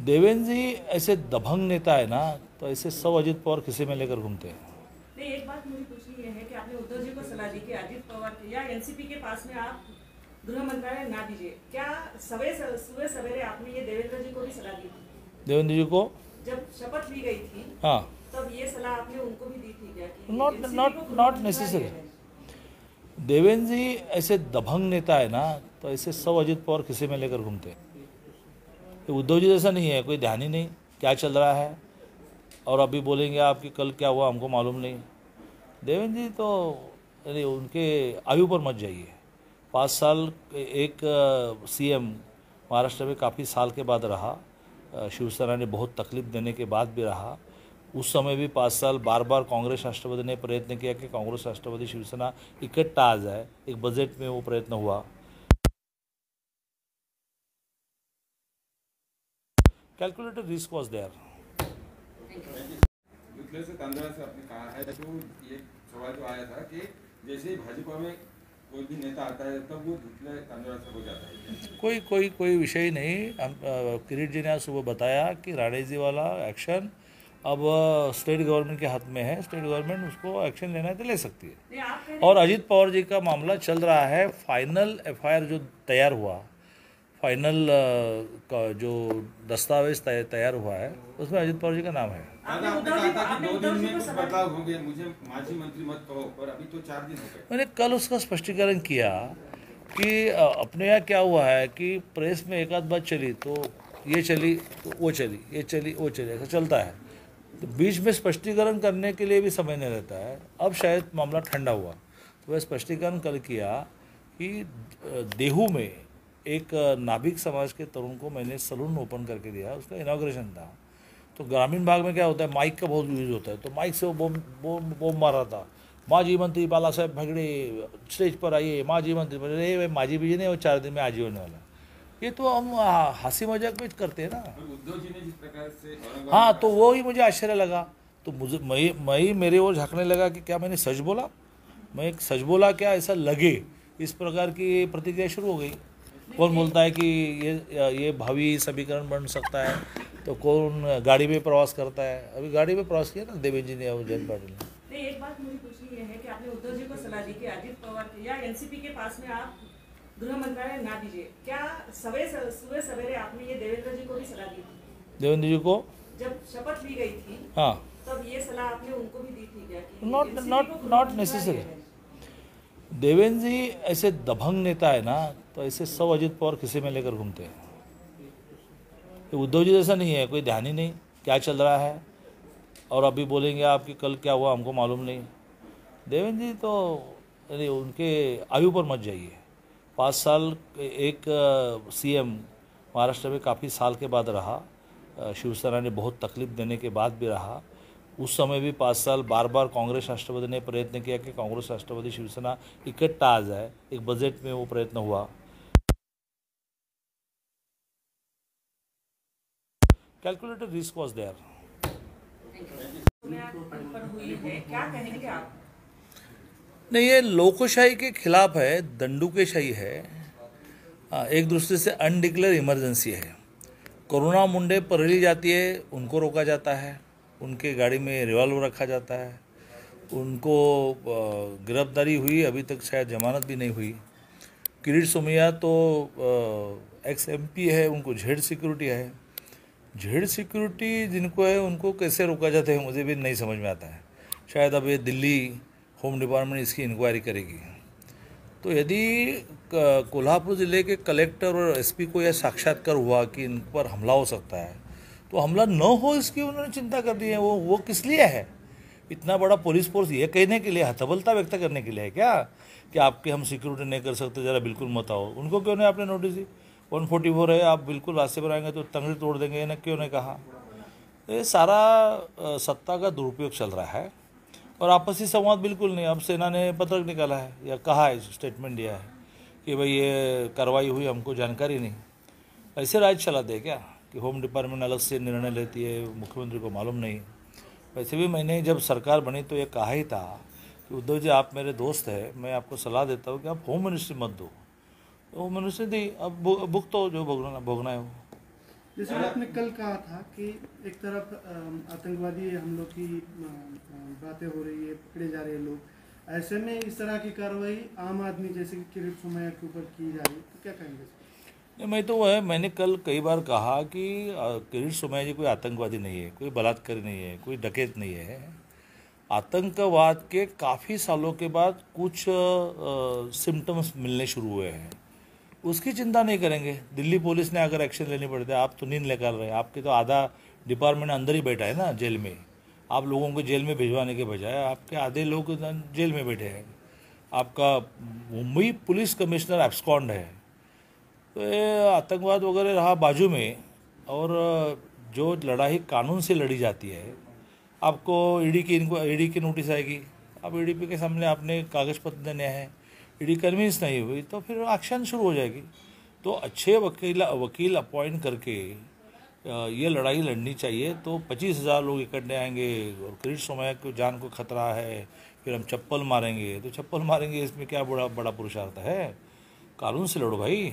देवेंद्र जी ऐसे दबंग नेता है ना, तो ऐसे सब अजित पवार खिसे में लेकर घूमते हैं। नहीं, एक बात मुझे पूछनी ये है कि आपने उद्धव जी को सलाह दी कि अजित पवार या एनसीपी के पास में आप गृह मंत्रालय ना दीजिए। क्या सुबह सवेरे आपने ये देवेंद्र जी को भी सलाह दी थी? देवेंद्र जी को जब शपथ ली गई थी, हाँ, तब ये सलाह आपने उनको भी दी थी क्या कि नॉट NCP नॉट को गृह नॉट मंत्रालय नेसेसरी। है? देवेंद्र जी ऐसे दबंग नेता है ना, तो ऐसे सब अजित पवार खिसे में लेकर घूमते हैं। ये उद्धव जी जैसा नहीं है, कोई ध्यान ही नहीं क्या चल रहा है, और अभी बोलेंगे आप कि कल क्या हुआ हमको मालूम नहीं। देवेंद्र जी तो यानी उनके आयु पर मत जाइए। 5 साल एक सीएम महाराष्ट्र में काफ़ी साल के बाद रहा, शिवसेना ने बहुत तकलीफ देने के बाद भी रहा। उस समय भी 5 साल बार बार कांग्रेस राष्ट्रवादी ने प्रयत्न किया कि कांग्रेस राष्ट्रवादी शिवसेना इकट्ठा आ जाए। एक बजट में वो प्रयत्न हुआ। Calculated risk was there. धुतले से तांदळाचे आपने कहा है, तो ये सवाल जो आया था कि जैसे ही भाजपा में कोई भी नेता आता है तब वो धुतले तांदळाचा हो जाता है। कोई विषय ही नहीं। हम किरीट जी ने आज सुबह बताया कि राणे जी वाला एक्शन अब स्टेट गवर्नमेंट के हाथ में है। स्टेट गवर्नमेंट उसको एक्शन लेना है तो ले सकती है। और अजित पवार जी का मामला चल रहा है। फाइनल एफआईआर जो तैयार हुआ, फाइनल का जो दस्तावेज तैयार हुआ है, उसमें अजित पवार जी का नाम है। आपने कहा था कि 2 दिन में कुछ बदलाव होंगे, मुझे माजी मंत्री मत कहो, पर अभी तो 4 दिन हो गए। मैंने कल उसका स्पष्टीकरण किया कि अपने यहाँ क्या हुआ है कि प्रेस में एक आध बात चली तो ये चली तो वो चली, ये चली वो चली, ऐसा चलता है। तो बीच में स्पष्टीकरण करने के लिए भी समय नहीं रहता है। अब शायद मामला ठंडा हुआ तो वह स्पष्टीकरण कल किया कि देहू में एक नाभिक समाज के तरुण को मैंने सलून ओपन करके दिया, उसका इनाग्रेशन था। तो ग्रामीण भाग में क्या होता है, माइक का बहुत यूज होता है, तो माइक से वो बम मार रहा था। माजी मंत्री बाला साहेब भगड़े स्टेज पर आइए, माजी मंत्री बोले माजी भी नहीं, वो 4 दिन में आज ही होने वाला। ये तो हम हंसी मजाक में करते हैं ना। उद्धव जी ने जिस प्रकार से हाँ, तो वो ही मुझे आश्चर्य लगा। तो मुझे मैं ही मेरे ओर झांकने लगा कि क्या मैंने सच बोला, मैं एक सच बोला क्या, ऐसा लगे इस प्रकार की प्रतिक्रिया शुरू हो गई। कौन बोलता है कि ये भावी समीकरण बन सकता है, तो कौन गाड़ी में प्रवास करता है। अभी गाड़ी में प्रवास किया ना देवेंद्र जी ने और जयंत पाटिल ने। नहीं, एक बात मुझे पूछनी ये है कि आपने उद्धव जी को सलाह दी कि अजित पवार या एनसीपी के पास में आप गृह मंत्रालय ना दीजिए। क्या सुबह सवेरे आपने ये देवेंद्र जी को भी सलाह दी थी? देवेंद्र जी को जब शपथ ली गई थी, हाँ, तब ये सलाह आपने उनको भी दी थी क्या कि नॉट NCP नॉट को गृह नॉट मंत्रालय नेसेसरी। है? देवेंद्र जी ऐसे दबंग नेता है ना, तो ऐसे सब अजित पवार खिसे में लेकर घूमते हैं। ये उद्धव जी जैसा नहीं है, कोई ध्यान ही नहीं क्या चल रहा है, और अभी बोलेंगे आप कि कल क्या हुआ हमको मालूम नहीं। देवेंद्र जी तो यानी उनके आयु पर मत जाइए। 5 साल एक सीएम महाराष्ट्र में काफ़ी साल के बाद रहा, शिवसेना ने बहुत तकलीफ देने के बाद भी रहा। उस समय भी 5 साल बार बार कांग्रेस राष्ट्रवादी ने प्रयत्न किया कि कांग्रेस राष्ट्रवादी शिवसेना इकट्ठा आ जाए। एक बजट में वो प्रयत्न हुआ। Calculated risk was there. पर हुई है, क्या कहेंगे आप? नहीं, ये लोकशाही के खिलाफ है, दंडुकेशाही है। एक दूसरे से अनडिक्लेयर इमरजेंसी है। कोरोना मुंडे परेली जाती है, उनको रोका जाता है, उनके गाड़ी में रिवॉल्वर रखा जाता है, उनको गिरफ्तारी हुई, अभी तक शायद जमानत भी नहीं हुई। किरीट सोमैया तो एक्स एमपी है, उनको जेड सिक्योरिटी है। जेड सिक्योरिटी जिनको है उनको कैसे रोका जाता है मुझे भी नहीं समझ में आता है। शायद अब ये दिल्ली होम डिपार्टमेंट इसकी इंक्वायरी करेगी। तो यदि कोल्हापुर ज़िले के कलेक्टर और एसपी को यह साक्षात्कार हुआ कि इन पर हमला हो सकता है, तो हमला न हो इसकी उन्होंने चिंता कर दी है। वो किस लिए है? इतना बड़ा पुलिस फोर्स ये कहने के लिए, हतबलता व्यक्त करने के लिए है क्या कि आपके हम सिक्योरिटी नहीं कर सकते, ज़रा बिल्कुल मत आओ? उनको क्यों नहीं आपने नोटिस दी? 144 है, आप बिल्कुल रास्ते पर आएंगे तो तंगड़ी तोड़ देंगे ना, क्यों नहीं कहा? तो ये सारा सत्ता का दुरुपयोग चल रहा है और आपसी संवाद बिल्कुल नहीं। अब सेना ने पत्रक निकाला है या कहा है, स्टेटमेंट दिया है कि भाई ये कार्रवाई हुई, हमको जानकारी नहीं। ऐसे राज्य चलाते हैं क्या कि होम डिपार्टमेंट अलग से निर्णय लेती है, मुख्यमंत्री को मालूम नहीं? वैसे भी मैंने जब सरकार बनी तो ये कहा ही था कि उद्धव जी आप मेरे दोस्त हैं, मैं आपको सलाह देता हूँ कि आप होम मिनिस्ट्री मत दो। तो होम मिनिस्ट्री दी, अब भुगतो जो भोगना है वो। जैसे आपने कल कहा था कि एक तरफ आतंकवादी हम लोग की बातें हो रही है, पकड़े जा रहे हैं लोग, ऐसे में इस तरह की कार्रवाई आम आदमी जैसे कि किरीट सोमैया के ऊपर की जा रही है, तो क्या कहेंगे? मैं तो वह मैंने कल कई बार कहा कि किरीट सोमैया जी कोई आतंकवादी नहीं है, कोई बलात्कारी नहीं है, कोई डकैत नहीं है। आतंकवाद के काफ़ी सालों के बाद कुछ सिम्टम्स मिलने शुरू हुए हैं, उसकी चिंता नहीं करेंगे। दिल्ली पुलिस ने अगर एक्शन लेनी पड़ती है, आप तो नींद लेकर रहे हैं, आपके तो आधा डिपार्टमेंट अंदर ही बैठा है ना जेल में। आप लोगों को जेल में भिजवाने के बजाय आपके आधे लोग जेल में बैठे हैं। आपका मुंबई पुलिस कमिश्नर एब्सकॉन्ड है, तो ये आतंकवाद वगैरह रहा बाजू में। और जो लड़ाई कानून से लड़ी जाती है, आपको ईडी की नोटिस आएगी, अब ईडी के सामने आपने कागज पत्र देने हैं, ईडी कन्विंस नहीं हुई तो फिर एक्शन शुरू हो जाएगी। तो अच्छे वकील अपॉइंट करके ये लड़ाई लड़नी चाहिए। तो 25,000 लोग इकट्ठे आएंगे और किरीट सोमैया को जान को खतरा है, फिर हम चप्पल मारेंगे, तो चप्पल मारेंगे इसमें क्या बड़ा पुरुषार्थ है? कानून से लड़ो भाई।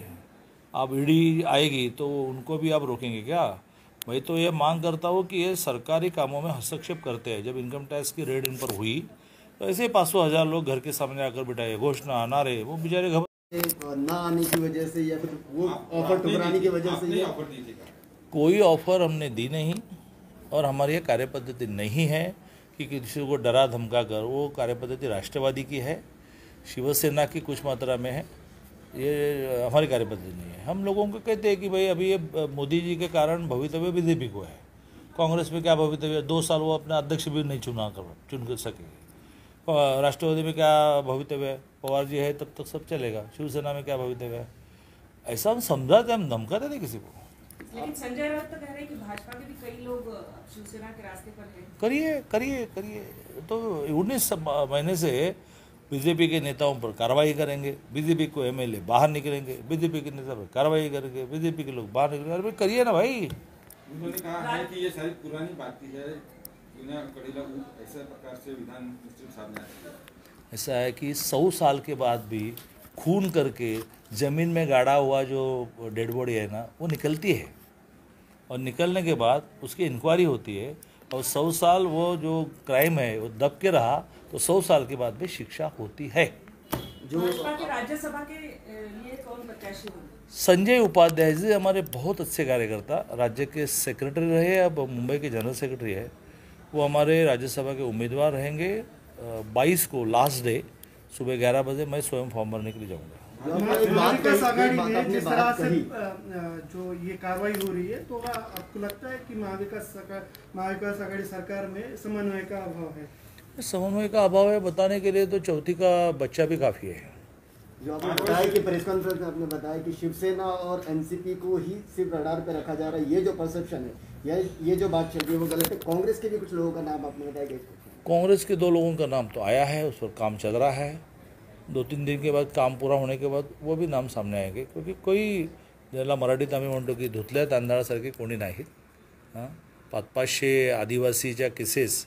अब ईडी आएगी तो उनको भी आप रोकेंगे क्या? मैं तो ये मांग करता हूँ कि ये सरकारी कामों में हस्तक्षेप करते हैं। जब इनकम टैक्स की रेड इन पर हुई तो ऐसे 500,000 लोग घर के सामने आकर बिठाए, घोषणा नारे, वो बेचारे घबरा ना आने की वजह से या फिर वो ऑफर ठुकराने की वजह से ऑफर दी थी? कोई ऑफर हमने दी नहीं और हमारी ये कार्यपद्धति नहीं है कि किसी को डरा धमका कर। वो कार्यपद्धति राष्ट्रवादी की है, शिवसेना की कुछ मात्रा में है, ये हमारी कार्यपद्धति नहीं है। हम लोगों को कहते हैं कि भाई अभी ये मोदी जी के कारण भवितव्य बीजेपी को है, कांग्रेस में क्या भवितव्य? 2 साल वो अपना अध्यक्ष भी नहीं चुन कर सके। राष्ट्रवादी में क्या भवितव्य है? पवार जी है तब तक सब चलेगा। शिवसेना में क्या भवितव्य है? ऐसा हम समझाते, हम धमकाते नहीं किसी को। लेकिन संजय राउत तो कह रहे हैं कि भाजपा के भी कई लोग शिवसेना के रास्ते पर हैं। करिए। तो 19 महीने से बीजेपी के नेताओं पर कार्रवाई करेंगे, बीजेपी को एमएलए बाहर निकलेंगे, बीजेपी के नेता पर कार्रवाई करेंगे, बीजेपी के लोग बाहर निकलेंगे। अरे करिए ना भाई। उन्होंने कहा है कि ये सारी पुरानी बातें है, ऐसा प्रकार से विधान मिस्टर साहब ने ऐसा है कि 100 साल के बाद भी खून करके ज़मीन में गाड़ा हुआ जो डेड बॉडी है ना, वो निकलती है और निकलने के बाद उसकी इंक्वायरी होती है और 100 साल वो जो क्राइम है वो दब के रहा तो 100 साल के बाद भी शिक्षा होती है। जो भाजपा के राज्यसभा के लिए कौन प्रत्याशी होंगे? संजय उपाध्याय जी हमारे बहुत अच्छे कार्यकर्ता, राज्य के सेक्रेटरी रहे, अब मुंबई के जनरल सेक्रेटरी है। वो हमारे राज्यसभा के उम्मीदवार रहेंगे। 22 को लास्ट डे सुबह 11 बजे मैं स्वयं फॉर्म भरने के लिए जाऊँगा। विकास आघाड़ी में जिस तरह से जो ये कार्रवाई हो रही है, तो आपको लगता है कि महाविकास आघाड़ी सरकार में समन्वय का अभाव है? समन्वय का अभाव है बताने के लिए तो चौथी का बच्चा भी काफ़ी है। जो आपने बताया कि प्रेस कॉन्फ्रेंस में आपने बताया कि शिवसेना और एनसीपी को ही सिर्फ रडार पे रखा जा रहा है, ये जो परसेप्शन है, ये जो बात चल रही है वो गलत है। कांग्रेस के भी कुछ लोगों का नाम आपने बताया? कांग्रेस के 2 लोगों का नाम तो आया है, उस पर काम चल रहा है। 2-3 दिन के बाद काम पूरा होने के बाद वो भी नाम सामने आएंगे, क्योंकि कोई ज्याला मराठीत आम्ही म्हणतो की धुतल्या तांदळासारखे कोणी नाहीत। 500 आदिवासीच्या cases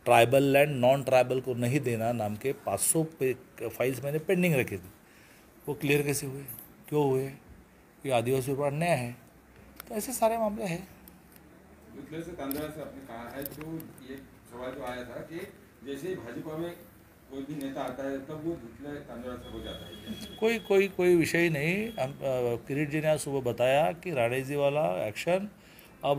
tribal land non tribal को नहीं देना नाम के 500 फाइल्स मैंने पेंडिंग रखी थी, वो क्लियर कैसे हुए, क्यों हुए? ये आदिवासियों पर अन्याय है। तो ऐसे सारे मामले हैं। दूसरे से तांदुळा से आपने कहा है, जो ये सवाल जो आया था कि जैसे ही भाजपा में कोई भी नेता आता है तब वो धुतले तांदुळा से हो जाता है। कोई विषय ही नहीं। हम किरीट जी ने आज सुबह बताया कि राणे जी वाला एक्शन अब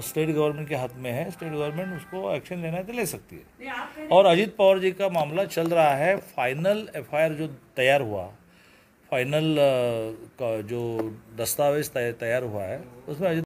स्टेट गवर्नमेंट के हाथ में है। स्टेट गवर्नमेंट उसको एक्शन लेना है तो ले सकती है। और अजित पवार जी का मामला चल रहा है। फाइनल एफआईआर जो तैयार हुआ, फाइनल का जो दस्तावेज तैयार हुआ है उसमें अजित